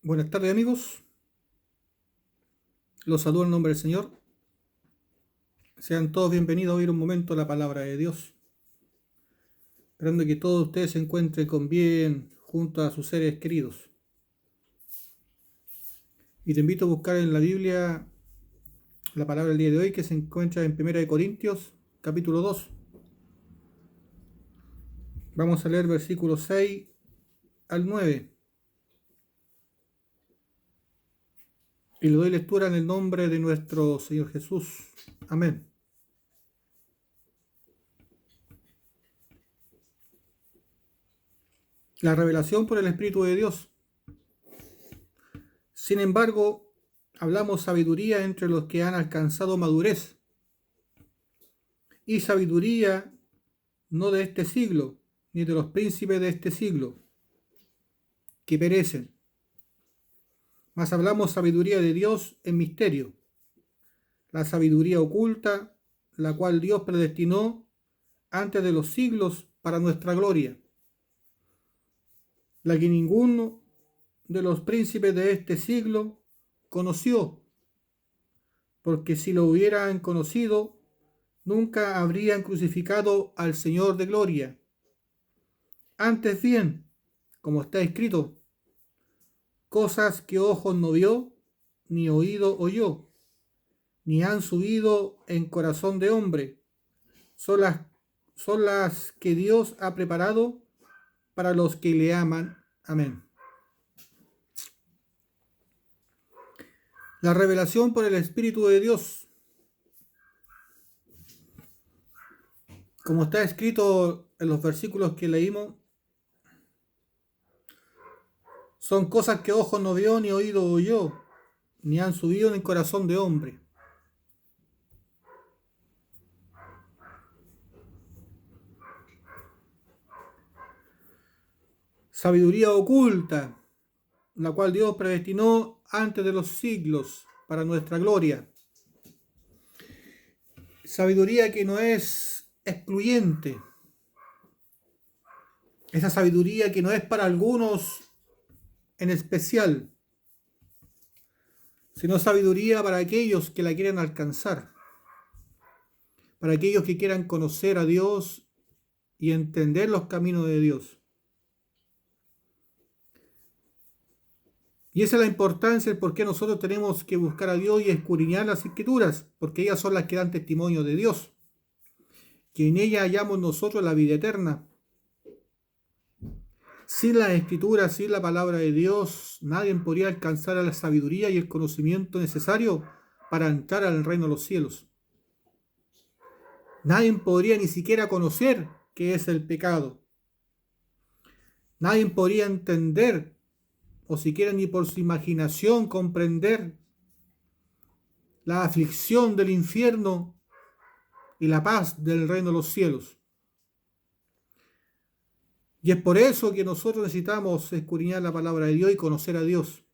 Buenas tardes amigos, los saludo en nombre del Señor. Sean todos bienvenidos a oír un momento la palabra de Dios. Esperando que todos ustedes se encuentren con bien junto a sus seres queridos. Y te invito a buscar en la Biblia la palabra del día de hoy que se encuentra en 1 Corintios capítulo 2. Vamos a leer versículos 6 al 9. Y le doy lectura en el nombre de nuestro Señor Jesús. Amén. La revelación por el Espíritu de Dios. Sin embargo, hablamos sabiduría entre los que han alcanzado madurez, y sabiduría no de este siglo, ni de los príncipes de este siglo, que perecen. Mas hablamos sabiduría de Dios en misterio, la sabiduría oculta, la cual Dios predestinó antes de los siglos para nuestra gloria, la que ninguno de los príncipes de este siglo conoció, porque si lo hubieran conocido, nunca habrían crucificado al Señor de gloria. Antes bien, como está escrito, cosas que ojos no vio, ni oído oyó, ni han subido en corazón de hombre, son las que Dios ha preparado para los que le aman. Amén. La revelación por el Espíritu de Dios. Como está escrito en los versículos que leímos, son cosas que ojos no vio, ni oído oyó, ni han subido en el corazón de hombre. Sabiduría oculta, la cual Dios predestinó antes de los siglos para nuestra gloria. Sabiduría que no es excluyente. Esa sabiduría que no es para algunos en especial, sino sabiduría para aquellos que la quieren alcanzar, para aquellos que quieran conocer a Dios y entender los caminos de Dios. Y esa es la importancia, el por qué nosotros tenemos que buscar a Dios y escudriñar las Escrituras, porque ellas son las que dan testimonio de Dios, que en ellas hallamos nosotros la vida eterna. Sin la Escritura, sin la palabra de Dios, nadie podría alcanzar a la sabiduría y el conocimiento necesario para entrar al reino de los cielos. Nadie podría ni siquiera conocer qué es el pecado. Nadie podría entender, o siquiera ni por su imaginación comprender, la aflicción del infierno y la paz del reino de los cielos. Y es por eso que nosotros necesitamos escudriñar la palabra de Dios y conocer a Dios.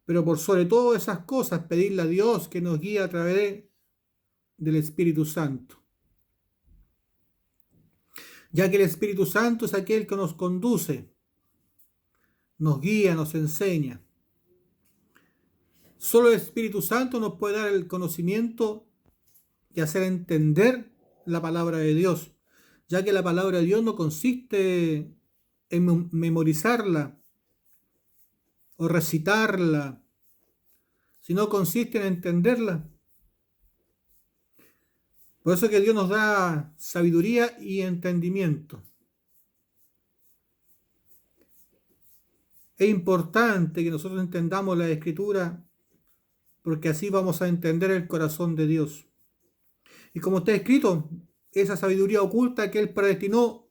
Pero por sobre todas esas cosas, pedirle a Dios que nos guíe a través del Espíritu Santo. Ya que el Espíritu Santo es aquel que nos conduce, nos guía, nos enseña. Solo el Espíritu Santo nos puede dar el conocimiento y hacer entender la palabra de Dios, ya que la palabra de Dios no consiste en memorizarla o recitarla, sino consiste en entenderla. Por eso que Dios nos da sabiduría y entendimiento. Es importante que nosotros entendamos la Escritura, porque así vamos a entender el corazón de Dios. Y como está escrito, esa sabiduría oculta que Él predestinó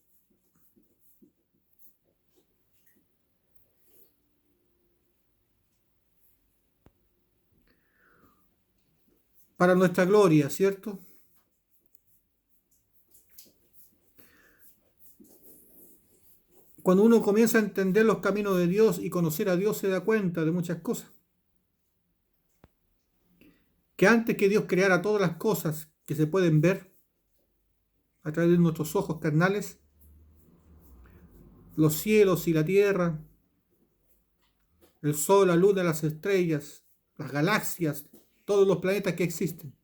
para nuestra gloria, ¿cierto? Cuando uno comienza a entender los caminos de Dios y conocer a Dios, se da cuenta de muchas cosas. Que antes que Dios creara todas las cosas que se pueden ver a través de nuestros ojos carnales, los cielos y la tierra, el Sol, la Luna, las estrellas, las galaxias, todos los planetas que existen,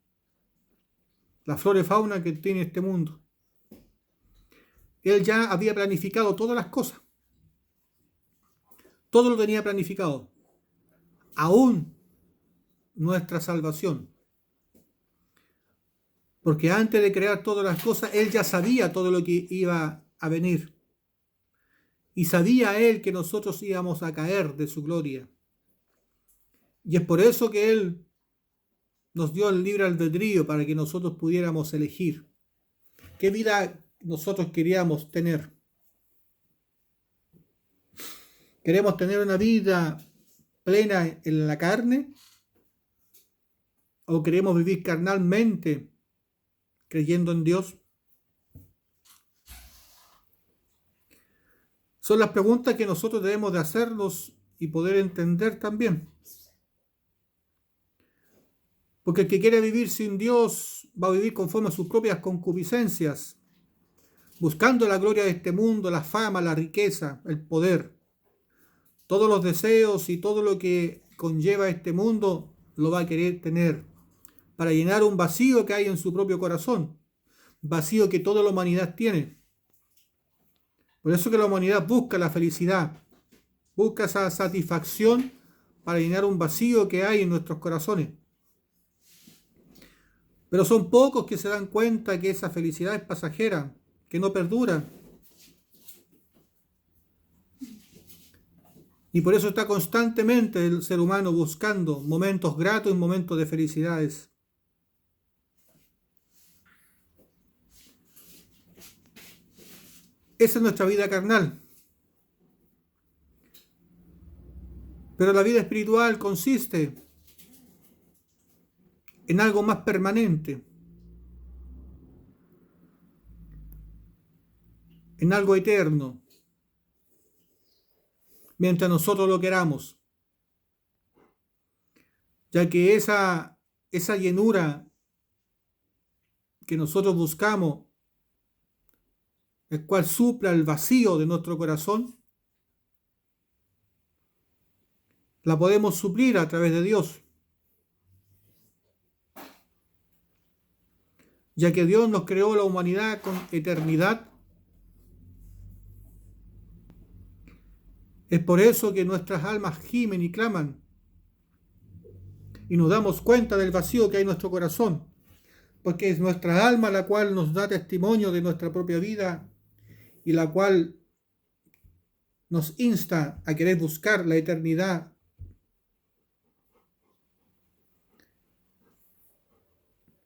la flora y fauna que tiene este mundo. Él ya había planificado todas las cosas. Todo lo tenía planificado. Aún nuestra salvación. Porque antes de crear todas las cosas, Él ya sabía todo lo que iba a venir. Y sabía Él que nosotros íbamos a caer de su gloria. Y es por eso que Él nos dio el libre albedrío para que nosotros pudiéramos elegir qué vida nosotros queríamos tener. ¿Queremos tener una vida plena en la carne? ¿O queremos vivir carnalmente creyendo en Dios? Son las preguntas que nosotros debemos de hacernos y poder entender también. Porque el que quiere vivir sin Dios va a vivir conforme a sus propias concupiscencias, buscando la gloria de este mundo, la fama, la riqueza, el poder. Todos los deseos y todo lo que conlleva este mundo lo va a querer tener para llenar un vacío que hay en su propio corazón, vacío que toda la humanidad tiene. Por eso que la humanidad busca la felicidad, busca esa satisfacción para llenar un vacío que hay en nuestros corazones. Pero son pocos que se dan cuenta que esa felicidad es pasajera, que no perdura. Y por eso está constantemente el ser humano buscando momentos gratos y momentos de felicidades. Esa es nuestra vida carnal. Pero la vida espiritual consiste en algo más permanente, en algo eterno, mientras nosotros lo queramos, ya que esa llenura que nosotros buscamos, el cual supla el vacío de nuestro corazón, la podemos suplir a través de Dios, ya que Dios nos creó la humanidad con eternidad. Es por eso que nuestras almas gimen y claman y nos damos cuenta del vacío que hay en nuestro corazón, porque es nuestra alma la cual nos da testimonio de nuestra propia vida y la cual nos insta a querer buscar la eternidad.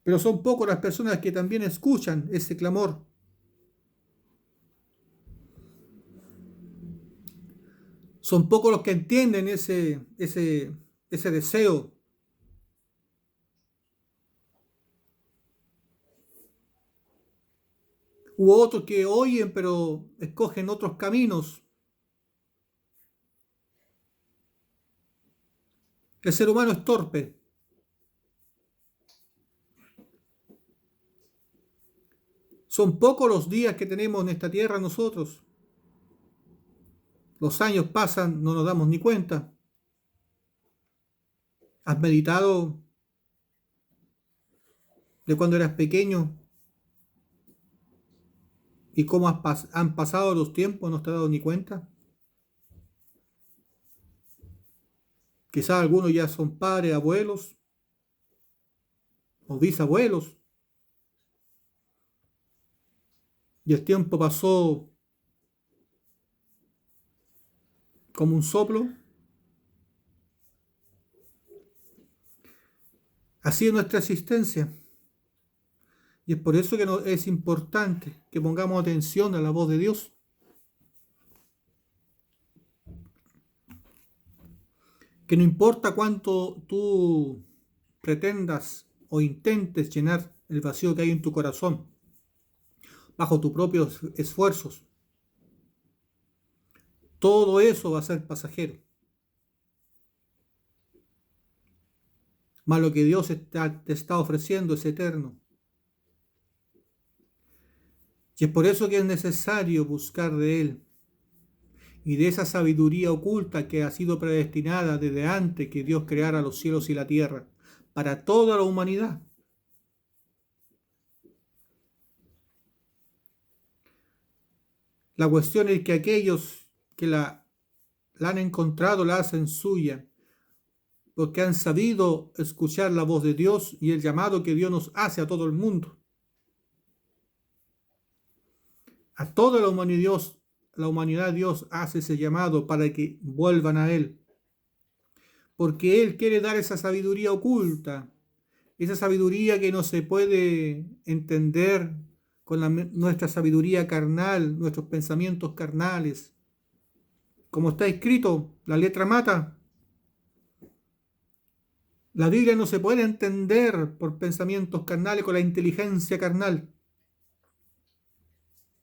Pero son pocas las personas que también escuchan ese clamor. Son pocos los que entienden ese deseo. U otros que oyen pero escogen otros caminos. El ser humano es torpe. Son pocos los días que tenemos en esta tierra nosotros. Los años pasan, no nos damos ni cuenta. ¿Has meditado de cuando eras pequeño y cómo han pasado los tiempos? ¿No te has dado ni cuenta? Quizás algunos ya son padres, abuelos o bisabuelos. Y el tiempo pasó como un soplo. Así es nuestra existencia. Y es por eso que es importante que pongamos atención a la voz de Dios. Que no importa cuánto tú pretendas o intentes llenar el vacío que hay en tu corazón, bajo tus propios esfuerzos, todo eso va a ser pasajero. Mas lo que Dios te está ofreciendo es eterno. Y es por eso que es necesario buscar de Él y de esa sabiduría oculta que ha sido predestinada desde antes que Dios creara los cielos y la tierra, para toda la humanidad. La cuestión es que aquellos que la han encontrado la hacen suya, porque han sabido escuchar la voz de Dios y el llamado que Dios nos hace a todo el mundo. A toda la humanidad Dios hace ese llamado para que vuelvan a Él. Porque Él quiere dar esa sabiduría oculta, esa sabiduría que no se puede entender con nuestra sabiduría carnal, nuestros pensamientos carnales. Como está escrito, la letra mata. La Biblia no se puede entender por pensamientos carnales con la inteligencia carnal.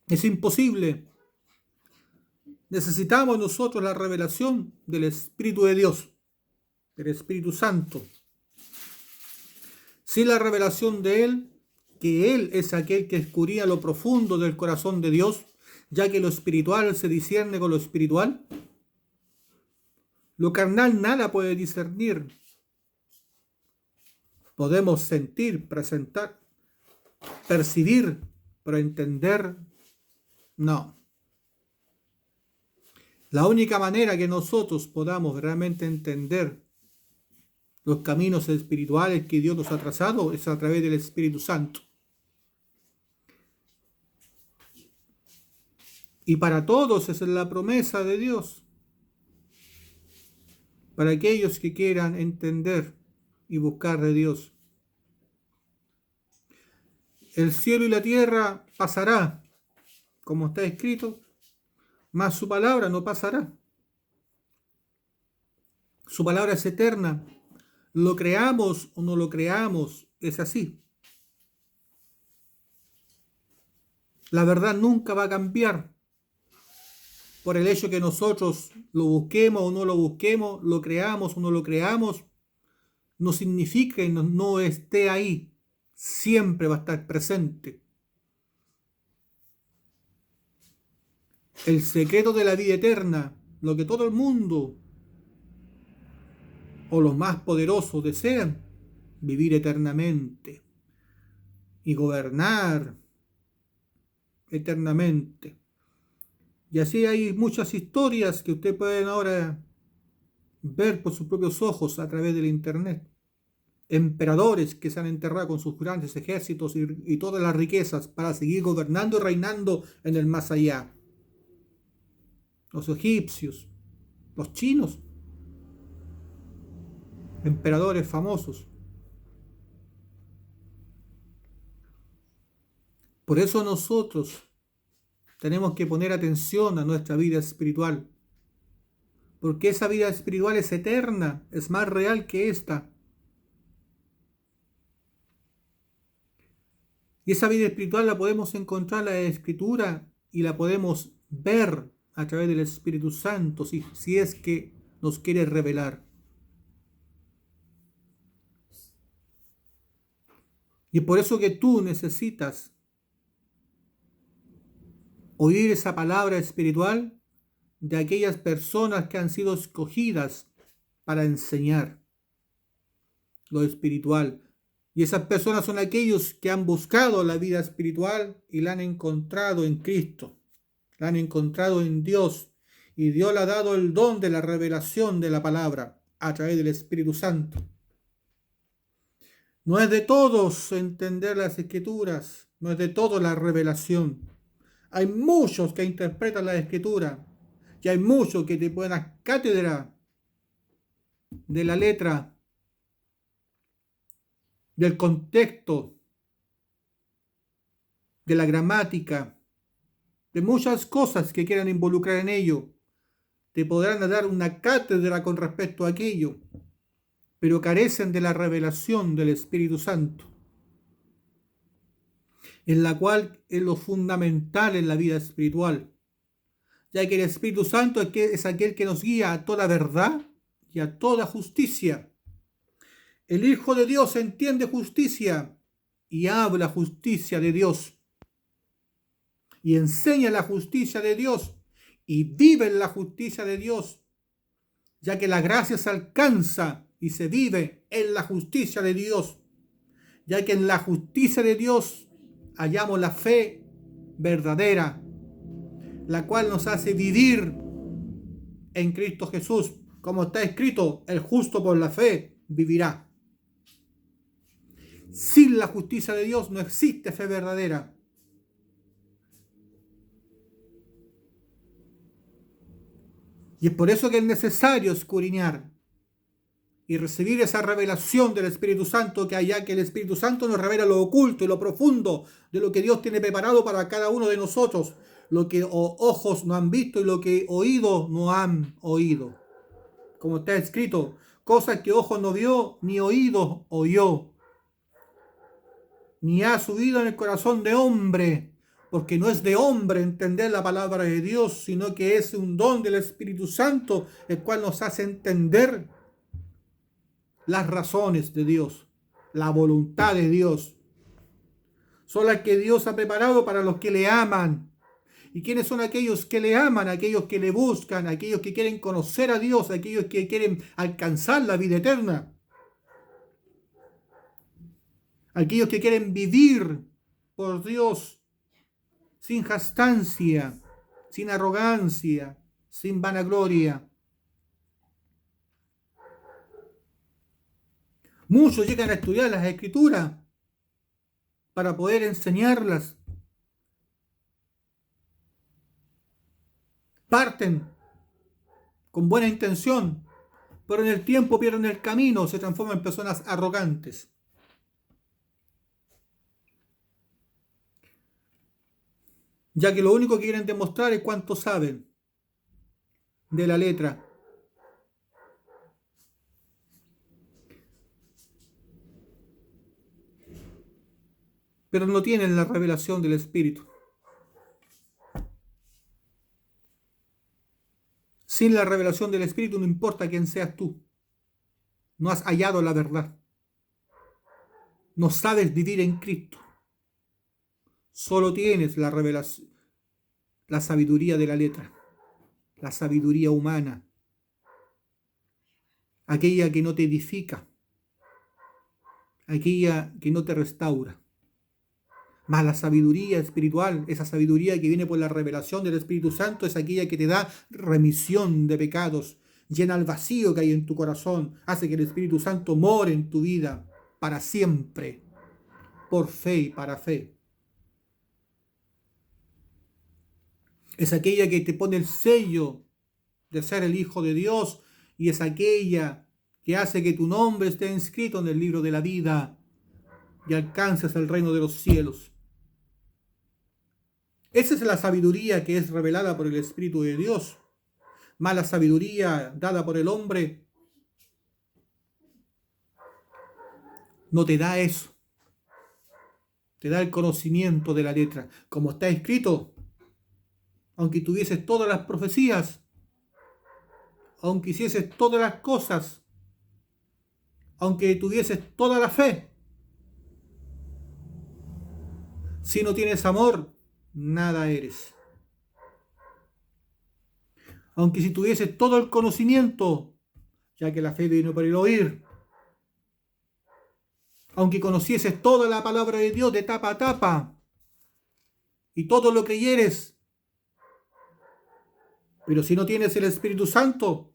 Es imposible. Necesitamos nosotros la revelación del Espíritu de Dios, del Espíritu Santo. Sin la revelación de Él, que Él es aquel que escudriña lo profundo del corazón de Dios, ya que lo espiritual se discierne con lo espiritual, lo carnal nada puede discernir. Podemos sentir, presentar, percibir, pero entender, no. La única manera que nosotros podamos realmente entender los caminos espirituales que Dios nos ha trazado es a través del Espíritu Santo. Y para todos esa es la promesa de Dios. Para aquellos que quieran entender y buscar de Dios. El cielo y la tierra pasará, como está escrito, mas su palabra no pasará. Su palabra es eterna. Lo creamos o no lo creamos, es así. La verdad nunca va a cambiar. Por el hecho que nosotros lo busquemos o no lo busquemos, lo creamos o no lo creamos, no significa que no esté ahí. Siempre va a estar presente. El secreto de la vida eterna, lo que todo el mundo o los más poderosos desean, vivir eternamente y gobernar eternamente. Y así hay muchas historias que ustedes pueden ahora ver por sus propios ojos a través del internet. Emperadores que se han enterrado con sus grandes ejércitos y todas las riquezas para seguir gobernando y reinando en el más allá. Los egipcios, los chinos, emperadores famosos. Por eso nosotros tenemos que poner atención a nuestra vida espiritual, porque esa vida espiritual es eterna, es más real que esta. Y esa vida espiritual la podemos encontrar en la Escritura y la podemos ver a través del Espíritu Santo, si es que nos quiere revelar. Y por eso que tú necesitas oír esa palabra espiritual de aquellas personas que han sido escogidas para enseñar lo espiritual. Y esas personas son aquellos que han buscado la vida espiritual y la han encontrado en Cristo, la han encontrado en Dios, y Dios le ha dado el don de la revelación de la palabra a través del Espíritu Santo. No es de todos entender las Escrituras, no es de todos la revelación. Hay muchos que interpretan la Escritura y hay muchos que te pueden dar cátedra de la letra, del contexto, de la gramática, de muchas cosas que quieran involucrar en ello. Te podrán dar una cátedra con respecto a aquello, pero carecen de la revelación del Espíritu Santo, en la cual es lo fundamental en la vida espiritual, ya que el Espíritu Santo es aquel que nos guía a toda verdad y a toda justicia. El Hijo de Dios entiende justicia y habla justicia de Dios y enseña la justicia de Dios y vive en la justicia de Dios, ya que la gracia se alcanza y se vive en la justicia de Dios, ya que en la justicia de Dios hallamos la fe verdadera, la cual nos hace vivir en Cristo Jesús. Como está escrito, el justo por la fe vivirá. Sin la justicia de Dios no existe fe verdadera. Y es por eso que es necesario escudriñar y recibir esa revelación del Espíritu Santo, que allá que el Espíritu Santo nos revela lo oculto y lo profundo de lo que Dios tiene preparado para cada uno de nosotros, lo que ojos no han visto y lo que oídos no han oído. Como está escrito, cosas que ojo no vio, ni oído oyó, ni ha subido en el corazón de hombre, porque no es de hombre entender la palabra de Dios, sino que es un don del Espíritu Santo, el cual nos hace entender las razones de Dios, la voluntad de Dios. Son las que Dios ha preparado para los que le aman. ¿Y quiénes son aquellos que le aman? Aquellos que le buscan, aquellos que quieren conocer a Dios, aquellos que quieren alcanzar la vida eterna. Aquellos que quieren vivir por Dios sin jactancia, sin arrogancia, sin vanagloria. Muchos llegan a estudiar las Escrituras para poder enseñarlas. Parten con buena intención, pero en el tiempo pierden el camino, se transforman en personas arrogantes. Ya que lo único que quieren demostrar es cuánto saben de la letra. Pero no tienen la revelación del Espíritu. Sin la revelación del Espíritu no importa quién seas tú. No has hallado la verdad. No sabes vivir en Cristo. Solo tienes la revelación, la sabiduría de la letra, la sabiduría humana, aquella que no te edifica, aquella que no te restaura. Más la sabiduría espiritual, esa sabiduría que viene por la revelación del Espíritu Santo, es aquella que te da remisión de pecados, llena el vacío que hay en tu corazón, hace que el Espíritu Santo more en tu vida para siempre, por fe y para fe. Es aquella que te pone el sello de ser el Hijo de Dios y es aquella que hace que tu nombre esté inscrito en el libro de la vida y alcances el reino de los cielos. Esa es la sabiduría que es revelada por el Espíritu de Dios. Más la sabiduría dada por el hombre no te da eso. Te da el conocimiento de la letra. Como está escrito, aunque tuvieses todas las profecías, aunque hicieses todas las cosas, aunque tuvieses toda la fe, si no tienes amor, nada eres. Aunque si tuvieses todo el conocimiento, ya que la fe vino por el oír, aunque conocieses toda la palabra de Dios de tapa a tapa, y todo lo creyeres, pero si no tienes el Espíritu Santo,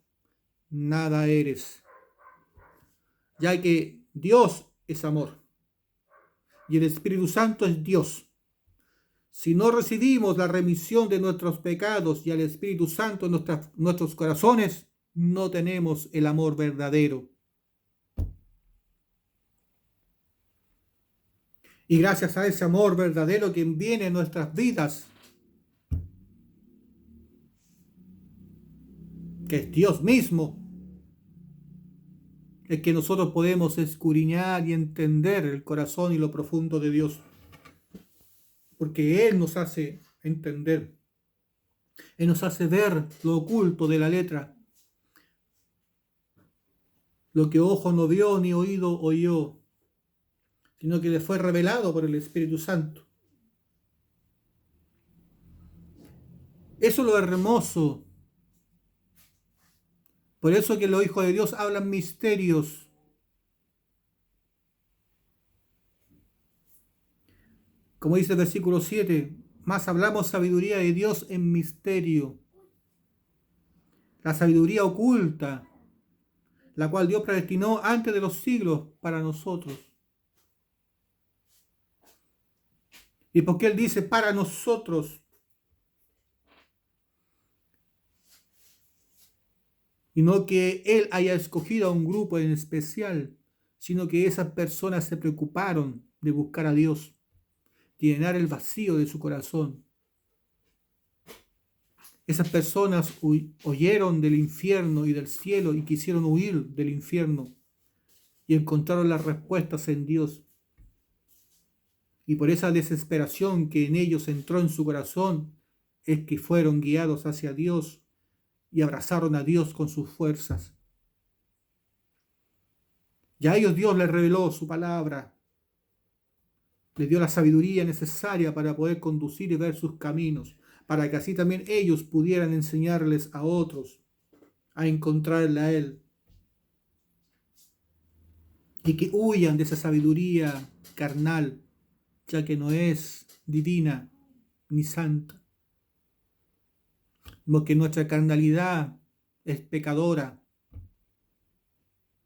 nada eres. Ya que Dios es amor, y el Espíritu Santo es Dios. Si no recibimos la remisión de nuestros pecados y al Espíritu Santo en nuestros corazones, no tenemos el amor verdadero. Y gracias a ese amor verdadero que viene en nuestras vidas, que es Dios mismo, es que nosotros podemos escudriñar y entender el corazón y lo profundo de Dios. Porque Él nos hace entender. Él nos hace ver lo oculto de la letra. Lo que ojo no vio ni oído oyó, sino que le fue revelado por el Espíritu Santo. Eso es lo hermoso. Por eso que los hijos de Dios hablan misterios. Como dice el versículo 7, más hablamos sabiduría de Dios en misterio. La sabiduría oculta, la cual Dios predestinó antes de los siglos para nosotros. ¿Y por qué Él dice para nosotros? Y no que Él haya escogido a un grupo en especial, sino que esas personas se preocuparon de buscar a Dios, llenar el vacío de su corazón. Esas personas oyeron del infierno y del cielo y quisieron huir del infierno y encontraron las respuestas en Dios. Y por esa desesperación que en ellos entró en su corazón es que fueron guiados hacia Dios y abrazaron a Dios con sus fuerzas. Y a ellos Dios les reveló su palabra, les dio la sabiduría necesaria para poder conducir y ver sus caminos, para que así también ellos pudieran enseñarles a otros a encontrarle a Él. Y que huyan de esa sabiduría carnal, ya que no es divina ni santa. Porque nuestra carnalidad es pecadora.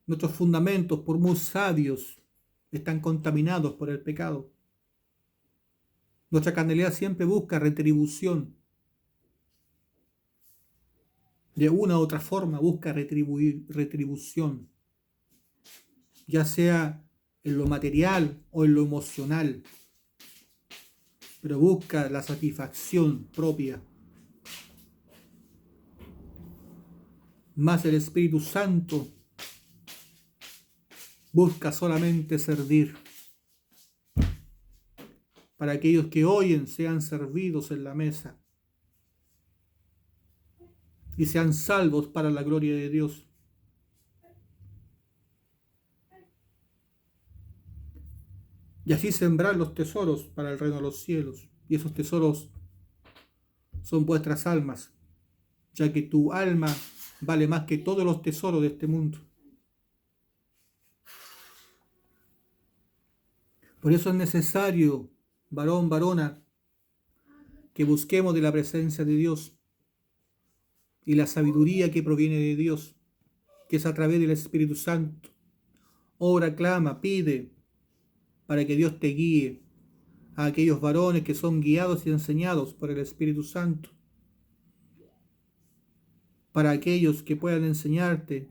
Nuestros fundamentos, por muy sabios, están contaminados por el pecado. Nuestra carnalidad siempre busca retribución. De una u otra forma busca retribución, ya sea en lo material o en lo emocional, pero busca la satisfacción propia. Más el Espíritu Santo busca solamente servir, para aquellos que oyen sean servidos en la mesa y sean salvos para la gloria de Dios. Y así sembrar los tesoros para el reino de los cielos. Y esos tesoros son vuestras almas, ya que tu alma vale más que todos los tesoros de este mundo. Por eso es necesario, varón, varona, que busquemos de la presencia de Dios y la sabiduría que proviene de Dios, que es a través del Espíritu Santo. Ora, clama, pide, para que Dios te guíe a aquellos varones que son guiados y enseñados por el Espíritu Santo, para aquellos que puedan enseñarte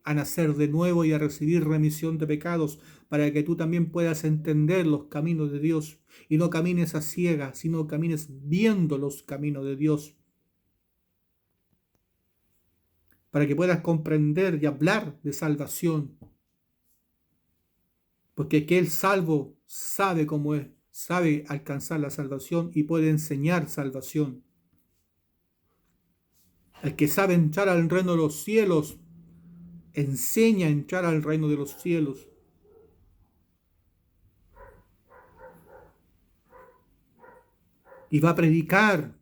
a nacer de nuevo y a recibir remisión de pecados, para que tú también puedas entender los caminos de Dios y no camines a ciegas, sino camines viendo los caminos de Dios, para que puedas comprender y hablar de salvación, porque aquel salvo sabe cómo es, sabe alcanzar la salvación y puede enseñar salvación. El que sabe entrar al reino de los cielos, enseña a entrar al reino de los cielos. Y va a predicar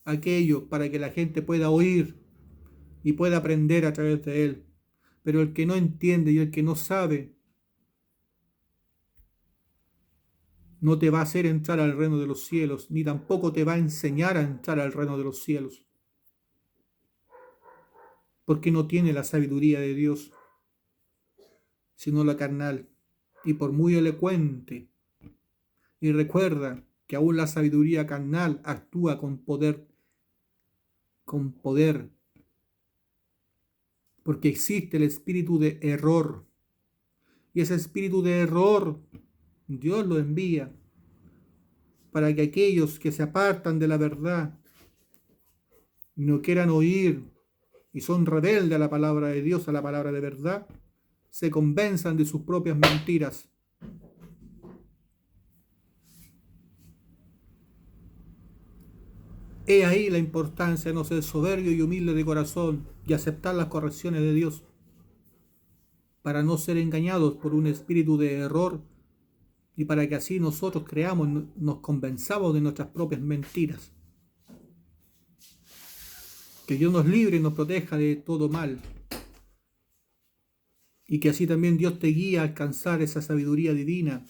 aquello para que la gente pueda oír y pueda aprender a través de él. Pero el que no entiende y el que no sabe, no te va a hacer entrar al reino de los cielos, ni tampoco te va a enseñar a entrar al reino de los cielos, porque no tiene la sabiduría de Dios, sino la carnal, y por muy elocuente. Y recuerda que aún la sabiduría carnal actúa con poder, porque existe el espíritu de error, y ese espíritu de error Dios lo envía para que aquellos que se apartan de la verdad y no quieran oír y son rebeldes a la palabra de Dios, a la palabra de verdad, se convenzan de sus propias mentiras. He ahí la importancia de no ser soberbio y humilde de corazón y aceptar las correcciones de Dios, para no ser engañados por un espíritu de error y para que así nosotros creamos, nos convenzamos de nuestras propias mentiras. Que Dios nos libre y nos proteja de todo mal. Y que así también Dios te guíe a alcanzar esa sabiduría divina.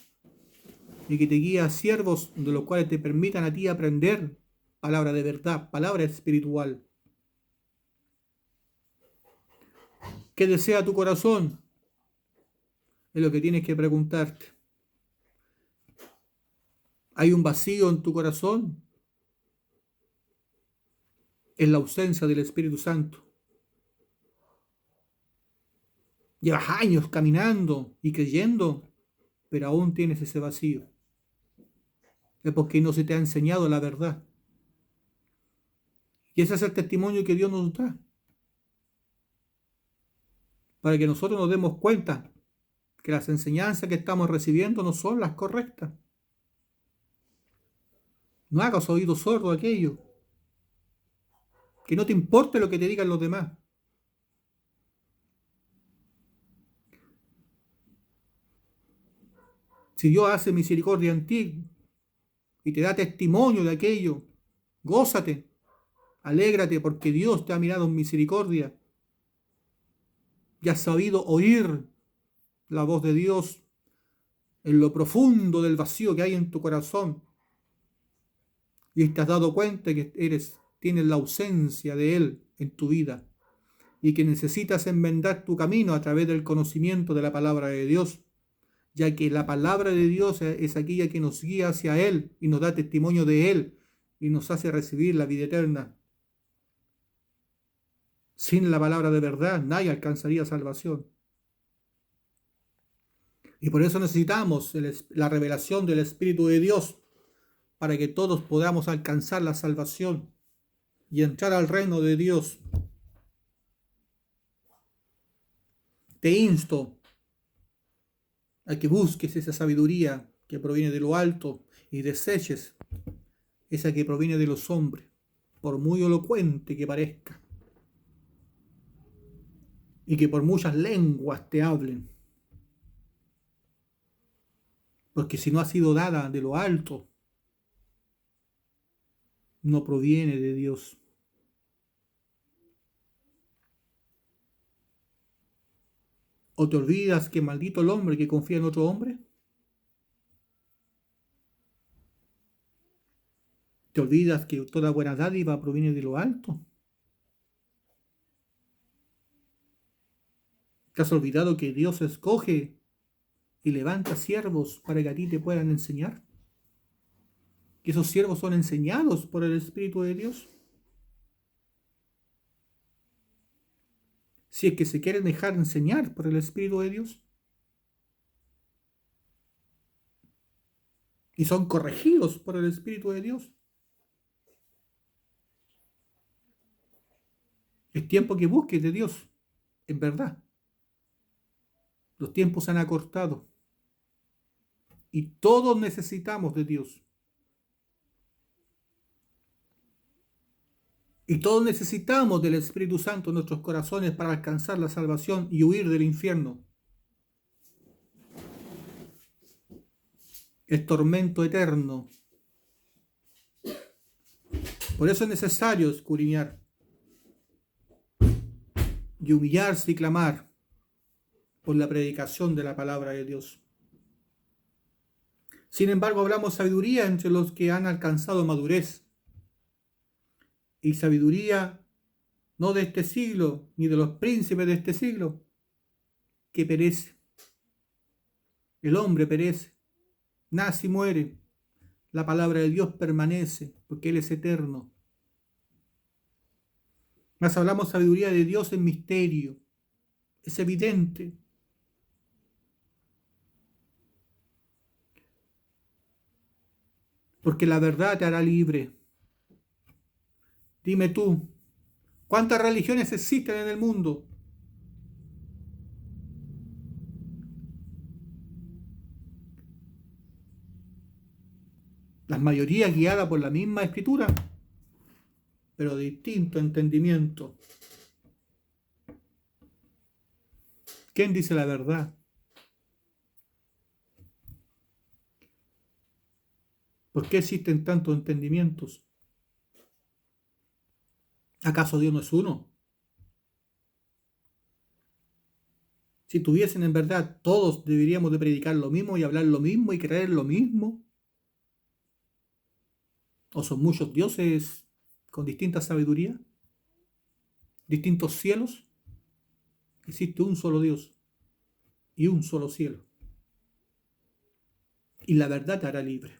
Y que te guíe a siervos de los cuales te permitan a ti aprender palabra de verdad, palabra espiritual. ¿Qué desea tu corazón? Es lo que tienes que preguntarte. ¿Hay un vacío en tu corazón? Es la ausencia del Espíritu Santo. Llevas años caminando y creyendo, pero aún tienes ese vacío. Es porque no se te ha enseñado la verdad. Y ese es el testimonio que Dios nos da. Para que nosotros nos demos cuenta que las enseñanzas que estamos recibiendo no son las correctas. No hagas oído sordo a aquello. Que no te importe lo que te digan los demás. Si Dios hace misericordia en ti y te da testimonio de aquello, gózate, alégrate porque Dios te ha mirado en misericordia y has sabido oír la voz de Dios en lo profundo del vacío que hay en tu corazón y te has dado cuenta que tienes la ausencia de Él en tu vida y que necesitas enmendar tu camino a través del conocimiento de la palabra de Dios, ya que la palabra de Dios es aquella que nos guía hacia Él y nos da testimonio de Él y nos hace recibir la vida eterna. Sin la palabra de verdad nadie alcanzaría salvación. Y por eso necesitamos la revelación del Espíritu de Dios para que todos podamos alcanzar la salvación y entrar al reino de Dios. Te insto a que busques esa sabiduría que proviene de lo alto y deseches esa que proviene de los hombres, por muy elocuente que parezca, y que por muchas lenguas te hablen. Porque si no ha sido dada de lo alto, no proviene de Dios. ¿O te olvidas que maldito el hombre que confía en otro hombre? ¿Te olvidas que toda buena dádiva proviene de lo alto? ¿Te has olvidado que Dios escoge y levanta siervos para que a ti te puedan enseñar? ¿Que esos siervos son enseñados por el Espíritu de Dios? Si es que se quieren dejar enseñar por el Espíritu de Dios. Y son corregidos por el Espíritu de Dios. Es tiempo que busques de Dios, en verdad. Los tiempos se han acortado. Y todos necesitamos de Dios. Y todos necesitamos del Espíritu Santo en nuestros corazones para alcanzar la salvación y huir del infierno. El tormento eterno. Por eso es necesario escudriñar y humillarse y clamar por la predicación de la palabra de Dios. Sin embargo, hablamos sabiduría entre los que han alcanzado madurez. Y sabiduría no de este siglo, ni de los príncipes de este siglo, que perece. El hombre perece, nace y muere. La palabra de Dios permanece, porque Él es eterno. Mas hablamos sabiduría de Dios en misterio. Es evidente. Porque la verdad te hará libre. Dime tú, ¿cuántas religiones existen en el mundo? La mayoría guiada por la misma escritura, pero de distinto entendimiento. ¿Quién dice la verdad? ¿Por qué existen tantos entendimientos? ¿Acaso Dios no es uno? Si tuviesen en verdad, todos deberíamos de predicar lo mismo y hablar lo mismo y creer lo mismo. ¿O son muchos dioses con distinta sabiduría? ¿Distintos cielos? Existe un solo Dios y un solo cielo. Y la verdad te hará libre.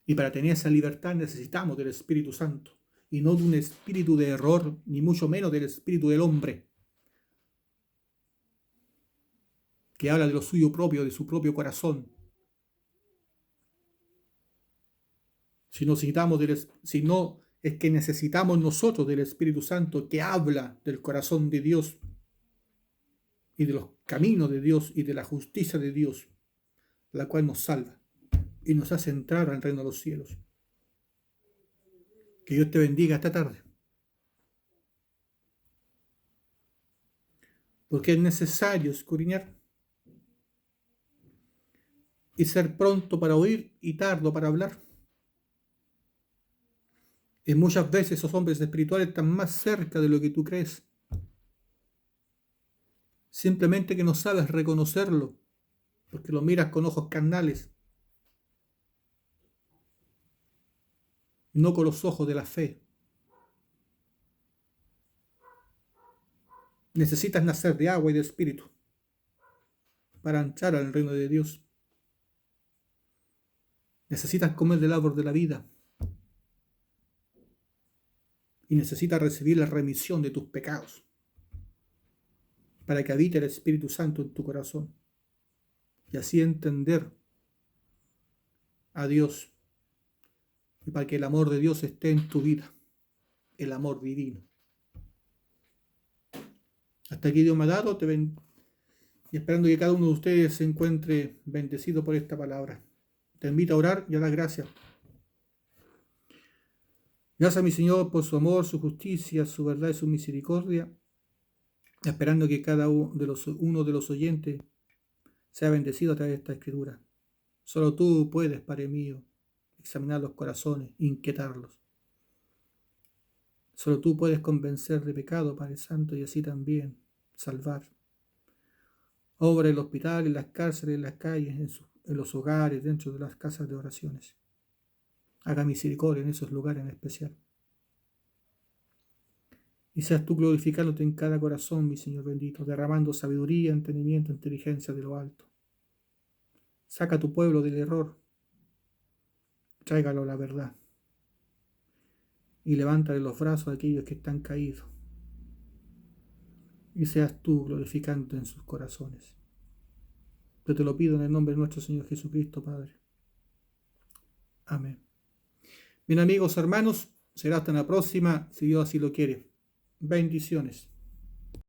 Y para tener esa libertad necesitamos del Espíritu Santo. Y no de un espíritu de error, ni mucho menos del espíritu del hombre, que habla de lo suyo propio, de su propio corazón. Si no es que necesitamos nosotros del Espíritu Santo que habla del corazón de Dios y de los caminos de Dios y de la justicia de Dios, la cual nos salva y nos hace entrar al reino de los cielos. Que Dios te bendiga esta tarde. Porque es necesario escudriñar y ser pronto para oír y tardo para hablar. Y muchas veces esos hombres espirituales están más cerca de lo que tú crees. Simplemente que no sabes reconocerlo, porque lo miras con ojos carnales, no con los ojos de la fe. Necesitas nacer de agua y de espíritu para entrar al reino de Dios. Necesitas comer del árbol de la vida y necesitas recibir la remisión de tus pecados para que habite el Espíritu Santo en tu corazón y así entender a Dios y para que el amor de Dios esté en tu vida, el amor divino. Hasta aquí Dios me ha dado, y esperando que cada uno de ustedes se encuentre bendecido por esta palabra. Te invito a orar y a dar gracias. Gracias a mi Señor por su amor, su justicia, su verdad y su misericordia, esperando que cada uno de los oyentes sea bendecido a través de esta escritura. Solo tú puedes, Padre mío, examinar los corazones, inquietarlos. Solo tú puedes convencer de pecado, Padre Santo, y así también salvar. Obra en el hospital, en las cárceles, en las calles, en los hogares, dentro de las casas de oraciones. Haga misericordia en esos lugares en especial. Y seas tú glorificándote en cada corazón, mi Señor bendito, derramando sabiduría, entendimiento, inteligencia de lo alto. Saca a tu pueblo del error. Tráigalo a la verdad. Y levántale los brazos a aquellos que están caídos. Y seas tú glorificándote en sus corazones. Yo te lo pido en el nombre de nuestro Señor Jesucristo, Padre. Amén. Bien, amigos, hermanos, será hasta la próxima, si Dios así lo quiere. Bendiciones.